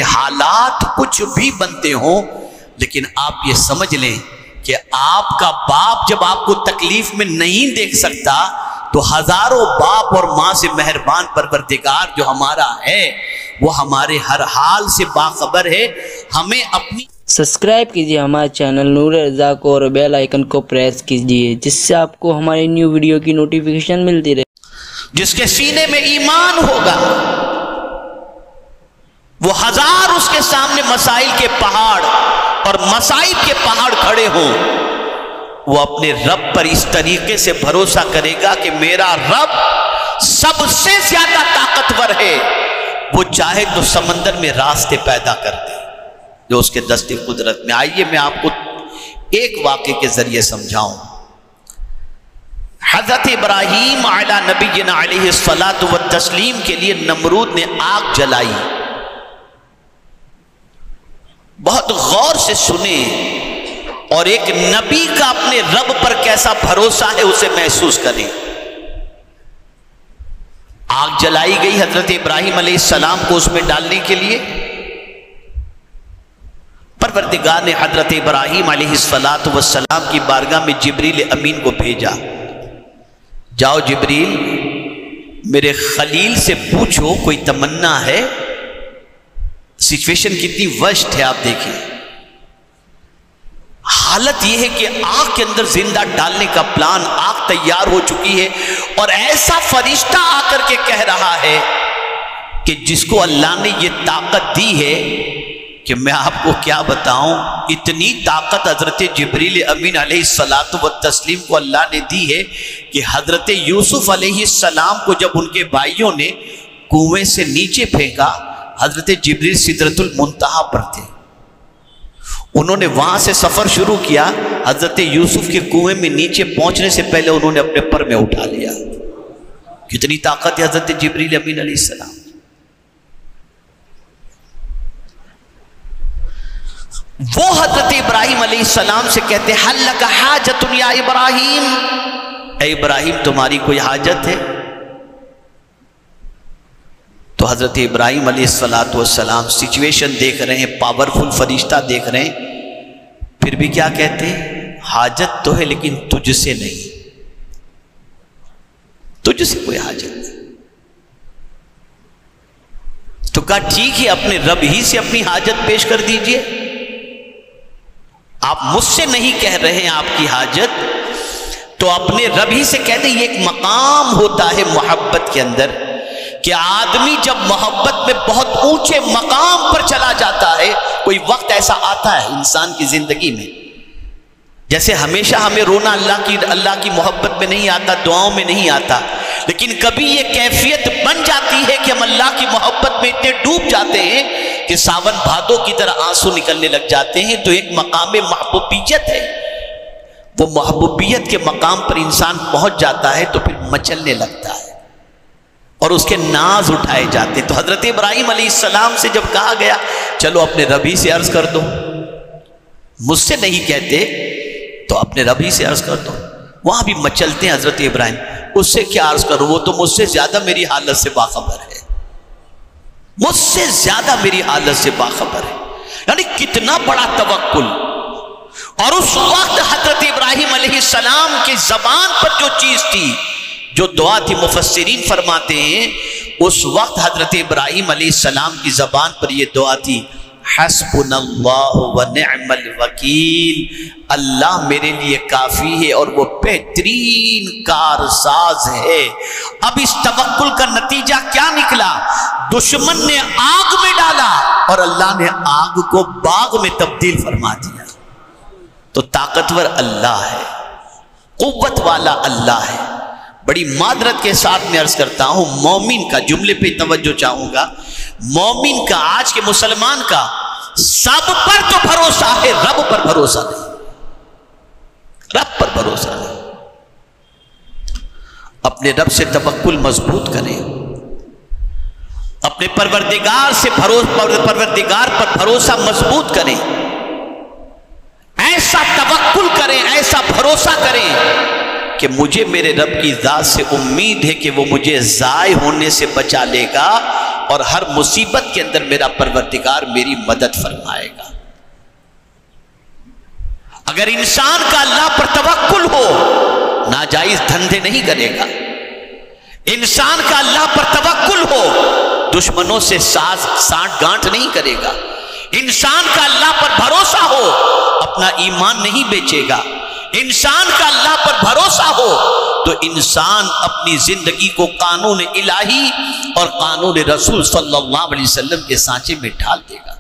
حالات کچھ بھی بنتے ہوں، لیکن آپ یہ سمجھ لیں کہ آپ کا باپ جب آپ کو تکلیف میں نہیں دیکھ سکتا تو ہزاروں باپ اور ماں سے مہربان پروردگار جو ہمارا ہے وہ ہمارے ہر حال سے باخبر ہے. ہمیں اپنی سبسکرائب کیجیے ہمارے چینل نور رضا کو اور بیل آئیکن کو پریس کیجیے جس سے آپ کو ہماری نیو ویڈیو کی نوٹیفیکیشن ملتی رہے. جس کے سینے میں ایمان ہوگا وہ ہزار اس کے سامنے مسائل کے پہاڑ اور مصائب کے پہاڑ کھڑے ہوں، وہ اپنے رب پر اس طریقے سے بھروسہ کرے گا کہ میرا رب سب سے زیادہ طاقتور ہے، وہ چاہے تو سمندر میں راستے پیدا کر دے جو اس کے دست قدرت میں. آئیے میں آپ کو ایک واقعے کے ذریعے سمجھاؤں. حضرت ابراہیم علی نبینا علیہ الصلاۃ والتسلیم کے لیے نمرود نے آگ جلائی. بہت غور سے سنیں اور ایک نبی کا اپنے رب پر کیسا بھروسہ ہے اسے محسوس کریں. آگ جلائی گئی حضرت ابراہیم علیہ السلام کو اس میں ڈالنے کے لیے. پروردگار نے حضرت ابراہیم علیہ السلام کی بارگاہ میں جبریل امین کو بھیجا. جاؤ جبریل میرے خلیل سے پوچھو کوئی تمنا ہے. سچویشن کتنی وشٹ ہے آپ دیکھیں. حالت یہ ہے کہ آگ کے اندر زندہ ڈالنے کا پلان، آگ تیار ہو چکی ہے اور ایسا فرشتہ آ کر کے کہہ رہا ہے کہ جس کو اللہ نے یہ طاقت دی ہے کہ میں آپ کو کیا بتاؤں. اتنی طاقت حضرت جبریل امین علیہ الصلاۃ والتسلیم کو اللہ نے دی ہے کہ حضرت یوسف علیہ السلام کو جب ان کے بھائیوں نے کنویں سے نیچے پھینکا، حضرت جبریل سدرۃ المنتہا پر تھے. انہوں نے وہاں سے سفر شروع کیا. حضرت یوسف کے کنویں میں نیچے پہنچنے سے پہلے انہوں نے اپنے پر میں اٹھا لیا. کتنی طاقت ہے حضرت جبریل امین علیہ السلام. وہ حضرت ابراہیم علیہ السلام سے کہتے ہیں حل لک حاجت یا ابراہیم، اے ابراہیم تمہاری کوئی حاجت ہے؟ تو حضرت ابراہیم علیہ السلام سچویشن دیکھ رہے ہیں، پاورفل فرشتہ دیکھ رہے ہیں، پھر بھی کیا کہتے ہیں؟ حاجت تو ہے لیکن تجھ سے نہیں، تجھ سے کوئی حاجت نہیں. تو کہا ٹھیک ہے اپنے رب ہی سے اپنی حاجت پیش کر دیجئے. آپ مجھ سے نہیں کہہ رہے ہیں آپ کی حاجت، تو اپنے رب ہی سے کہتے ہیں. یہ ایک مقام ہوتا ہے محبت کے اندر کہ آدمی جب محبت میں بہت اونچے مقام پر چلا جاتا ہے، کوئی وقت ایسا آتا ہے انسان کی زندگی میں جیسے ہمیشہ ہمیں رونا اللہ کی محبت میں نہیں آتا، دعاؤں میں نہیں آتا، لیکن کبھی یہ کیفیت بن جاتی ہے کہ ہم اللہ کی محبت میں اتنے ڈوب جاتے ہیں کہ ساون بھادو کی طرح آنسو نکلنے لگ جاتے ہیں. تو ایک مقام محبوبیت ہے، وہ محبوبیت کے مقام پر انسان پہنچ جاتا ہے تو پھر مچلنے لگتا ہے اور اس کے ناز اٹھائے جاتے. تو حضرت ابراہیم علیہ السلام سے جب کہا گیا چلو اپنے رب ہی سے عرض کر دو، مجھ سے نہیں کہتے تو اپنے رب ہی سے عرض کر دو. وہاں بھی مچلتے ہیں حضرت ابراہیم، اس سے کیا عرض کروں، وہ تو مجھ سے زیادہ میری حالت سے باخبر ہے، مجھ سے زیادہ میری حالت سے باخبر ہے. یعنی کتنا بڑا توکل. اور اس وقت حضرت ابراہیم علیہ السلام کی زبان پر جو چیز تھی، جو دعا تھی، مفسرین فرماتے ہیں اس وقت حضرت ابراہیم علیہ السلام کی زبان پر یہ دعا تھی حسبنا اللہ ونعم الوکیل، اللہ میرے لیے کافی ہے اور وہ بہترین کارساز ہے. اب اس توکل کا نتیجہ کیا نکلا؟ دشمن نے آگ میں ڈالا اور اللہ نے آگ کو باغ میں تبدیل فرما دیا. تو طاقتور اللہ ہے، قوت والا اللہ ہے. بڑی معذرت کے ساتھ میں عرض کرتا ہوں، مومن کا جملے پہ توجہ چاہوں گا، مومن کا، آج کے مسلمان کا سب پر تو بھروسہ ہے، رب پر بھروسہ نہیں، رب پر بھروسہ نہیں. اپنے رب سے توکل مضبوط کریں، اپنے پروردگار سے پروردگار پر بھروسہ مضبوط کریں، ایسا توکل کریں، ایسا بھروسہ کریں کہ مجھے میرے رب کی ذات سے امید ہے کہ وہ مجھے ضائع ہونے سے بچا لے گا اور ہر مصیبت کے اندر میرا پروردگار میری مدد فرمائے گا۔ اگر انسان کا اللہ پر توکل ہو ناجائز دھندے نہیں کرے گا، انسان کا اللہ پر توکل ہو دشمنوں سے سانٹ گانٹ نہیں کرے گا، انسان کا اللہ پر بھروسہ ہو اپنا ایمان نہیں بیچے گا، انسان کا اللہ پر بھروسہ ہو تو انسان اپنی زندگی کو قانون الہی اور قانون رسول صلی اللہ علیہ وسلم کے سانچے میں ڈھال دے گا۔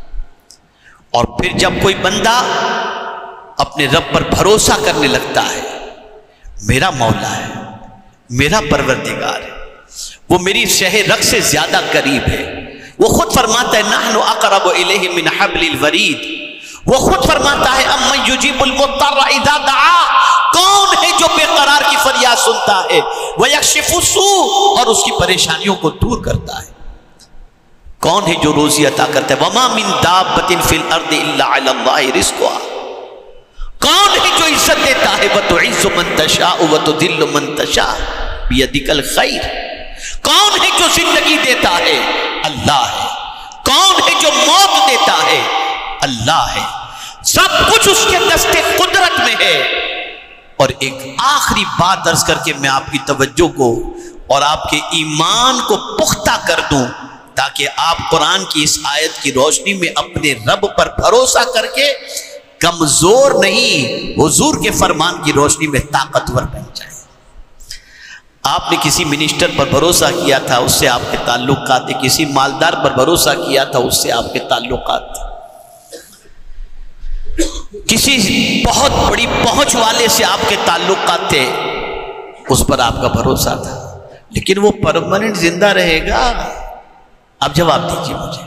اور پھر جب کوئی بندہ اپنے رب پر بھروسہ کرنے لگتا ہے، میرا مولا ہے، میرا پروردگار ہے، وہ میری شہ رگ سے زیادہ قریب ہے، وہ خود فرماتا ہے نحن اقرب الیہ من حبل الورید، وہ خود فرماتا ہے امن یجیب المضطر اذا دعا، کون ہے جو بے قرار کی فریاد سنتا ہے، ویکشف السوء، اور اس کی پریشانیوں کو دور کرتا ہے، کون ہے جو روزی عطا کرتا ہے، وما من دابۃ فی الارض الا علی اللہ رزقها، کون ہے جو عزت دیتا ہے وتعز من تشاء وتذل من تشاء بیدک الخیر، کون ہے جو زندگی دیتا ہے، اللہ ہے، کون ہے جو موت دیتا ہے، اللہ ہے، سب کچھ اس کے دست قدرت میں ہے۔ اور ایک آخری بات عرض کر کے میں آپ کی توجہ کو اور آپ کے ایمان کو پختہ کر دوں تاکہ آپ قرآن کی اس آیت کی روشنی میں اپنے رب پر بھروسہ کر کے کمزور نہیں، حضور کے فرمان کی روشنی میں طاقتور بن جائیں۔ آپ نے کسی منسٹر پر بھروسہ کیا تھا، اس سے آپ کے تعلقات تھے، کسی مالدار پر بھروسہ کیا تھا، اس سے آپ کے تعلقات تھے، کسی بہت بڑی پہنچ والے سے آپ کے تعلقات تھے، اس پر آپ کا بھروسہ تھا، لیکن وہ پرماننٹ زندہ رہے گا؟ اب جواب دیجئے، مجھے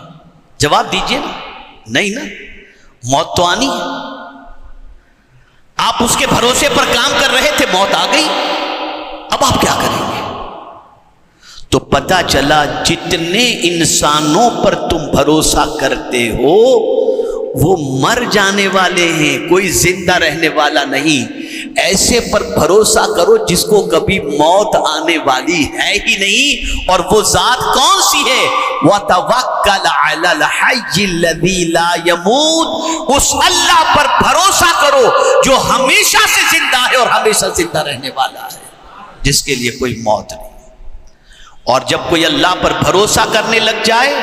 جواب دیجئے نا، نہیں نا، موت تو آنی ہے، آپ اس کے بھروسے پر کام کر رہے تھے، موت آ گئی، اب آپ کیا کریں گے؟ تو پتہ چلا جتنے انسانوں پر تم بھروسہ کرتے ہو وہ مر جانے والے ہیں، کوئی زندہ رہنے والا نہیں۔ ایسے پر بھروسہ کرو جس کو کبھی موت آنے والی ہے ہی نہیں، اور وہ ذات کون سی ہے؟ وَتَوَكَّلْ عَلَى الْحَيِّ الَّذِي لَا يَمُوتُ، اس اللہ پر بھروسہ کرو جو ہمیشہ سے زندہ ہے اور ہمیشہ زندہ رہنے والا ہے، جس کے لیے کوئی موت نہیں۔ اور جب کوئی اللہ پر بھروسہ کرنے لگ جائے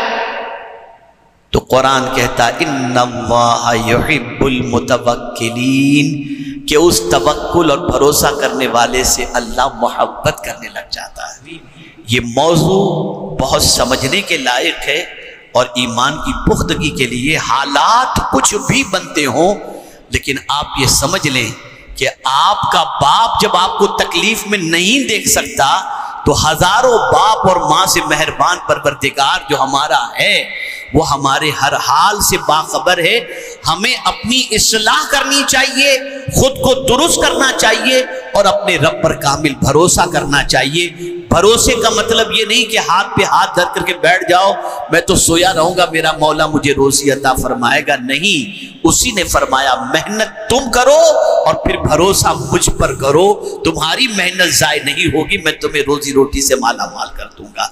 تو قرآن کہتا ان اللہ یحب المتوکلین، کہ اس توکل اور بھروسہ کرنے والے سے اللہ محبت کرنے لگ جاتا ہے۔ یہ موضوع بہت سمجھنے کے لائق ہے، اور ایمان کی پختگی کے لیے حالات کچھ بھی بنتے ہوں، لیکن آپ یہ سمجھ لیں کہ آپ کا باپ جب آپ کو تکلیف میں نہیں دیکھ سکتا تو ہزاروں باپ اور ماں سے مہربان پروردگار جو ہمارا ہے وہ ہمارے ہر حال سے باخبر ہے۔ ہمیں اپنی اصلاح کرنی چاہیے، خود کو درست کرنا چاہیے، اور اپنے رب پر کامل بھروسہ کرنا چاہیے۔ بھروسے کا مطلب یہ نہیں کہ ہاتھ پہ ہاتھ دھر کر کے بیٹھ جاؤ، میں تو سویا رہوں گا، میرا مولا مجھے روزی عطا فرمائے گا، نہیں۔ اسی نے فرمایا محنت تم کرو اور پھر بھروسہ مجھ پر کرو، تمہاری محنت ضائع نہیں ہوگی، میں تمہیں روزی روٹی سے مالا مال کر دوں گا۔